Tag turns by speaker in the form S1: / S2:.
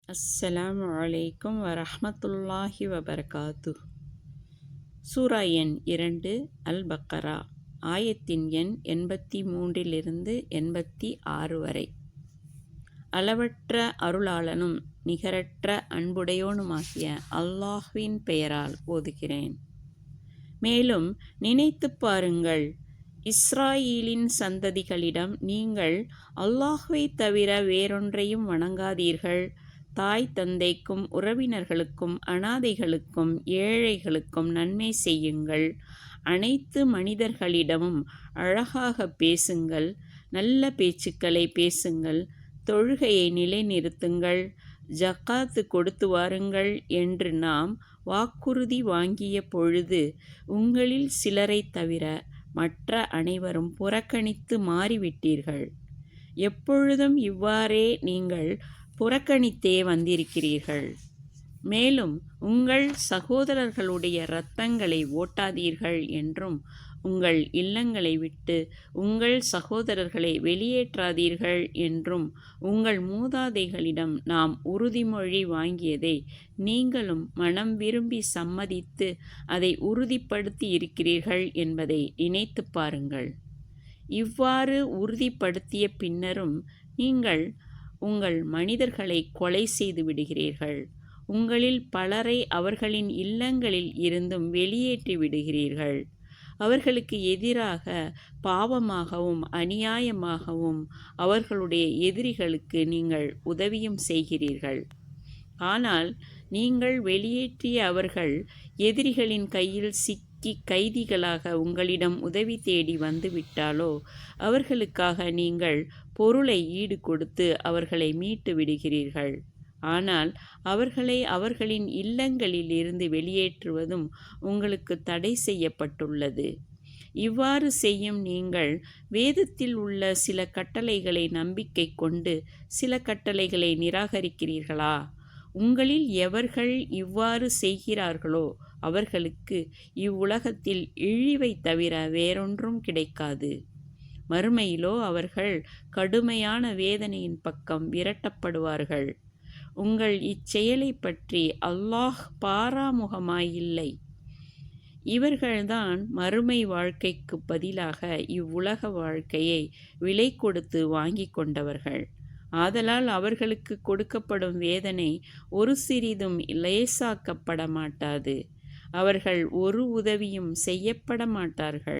S1: அஸ்ஸலாமு அலைக்கும் வரஹ்மத்துல்லாஹி வபரகாத்து. சூரா எண் 2 அல் பக்கரா. ஆயத்தின் எண் 83 86 வரை. அளவற்ற அருளாளனும் நிகரற்ற அன்புடையோனுமாகிய அல்லாஹ்வின் பெயரால் ஓதுகிறேன். மேலும் நினைத்துப் பாருங்கள், இஸ்ராயீலின் சந்ததிகளிடம் நீங்கள் அல்லாஹ்வை தவிர வேறொன்றையும் வணங்காதீர்கள். தாய் தந்தைக்கும் உறவினர்களுக்கும் அனாதைகளுக்கும் ஏழைகளுக்கும் நன்மை செய்யுங்கள். அனைத்து மனிதர்களிடமும் அழகாக பேசுங்கள். நல்ல பேச்சுக்களை பேசுங்கள். தொழுகையை நிலைநிறுத்துங்கள். ஜக்காத்து கொடுத்து வாருங்கள் என்று நாம் வாக்குறுதி வாங்கிய பொழுது உங்களில் சிலரைத் தவிர மற்ற அனைவரும் புறக்கணித்து மாறிவிட்டீர்கள். எப்பொழுதும் இவ்வாறே நீங்கள் புறக்கணித்தே வந்திருக்கிறீர்கள். மேலும் உங்கள் சகோதரர்களுடைய இரத்தங்களை ஓட்டாதீர்கள் என்றும் உங்கள் இல்லங்களை விட்டு உங்கள் சகோதரர்களை வெளியேற்றாதீர்கள் என்றும் உங்கள் மூதாதைகளிடம் நாம் உறுதிமொழி வாங்கியதை நீங்களும் மனம் விரும்பி சம்மதித்து அதை உறுதிப்படுத்தி இருக்கிறீர்கள் என்பதை நினைத்து பாருங்கள். இவ்வாறு உறுதிப்படுத்திய பின்னரும் நீங்கள் உங்கள் மனிதர்களை கொலை செய்து விடுகிறீர்கள். உங்களில் பலரை அவர்களின் இல்லங்களில் இருந்தும் வெளியேற்றி விடுகிறீர்கள். அவர்களுக்கு எதிராக பாவமாகவும் அநியாயமாகவும் அவர்களுடைய எதிரிகளுக்கு நீங்கள் உதவியும் செய்கிறீர்கள். ஆனால் நீங்கள் வெளியேற்றிய அவர்கள் எதிரிகளின் கையில் சிக்கி கைதிகளாக உங்களிடம் உதவி தேடி வந்துவிட்டாலோ அவர்களுக்காக நீங்கள் பொருளை ஈடு கொடுத்து அவர்களை மீட்டு விடுகிறீர்கள். ஆனால் அவர்களை அவர்களின் இல்லங்களில் இருந்து வெளியேற்றுவதும் உங்களுக்கு தடை செய்யப்பட்டுள்ளது. இவ்வாறு செய்யும் நீங்கள் வேதத்தில் உள்ள சில கட்டளைகளை நம்பிக்கை கொண்டு சில கட்டளைகளை நிராகரிக்கிறீர்களா? உங்களில் எவர்கள் இவ்வாறு செய்கிறார்களோ அவர்களுக்கு இவ்வுலகத்தில் இழிவை தவிர வேறொன்றும் கிடைக்காது. மறுமையிலோ அவர்கள் கடுமையான வேதனையின் பக்கம் விரட்டப்படுவார்கள். உங்கள் இச்செயலை பற்றி அல்லாஹ் பாராமுகமாயில்லை. இவர்கள்தான் மறுமை வாழ்க்கைக்கு பதிலாக இவ்வுலக வாழ்க்கையை விலை கொடுத்து வாங்கி கொண்டவர்கள். ஆதலால் அவர்களுக்கு கொடுக்கப்படும் வேதனை ஒரு சிறிதும் லேசாக்கப்பட மாட்டாது. அவர்கள் ஒரு உதவியும் செய்யப்பட மாட்டார்கள்.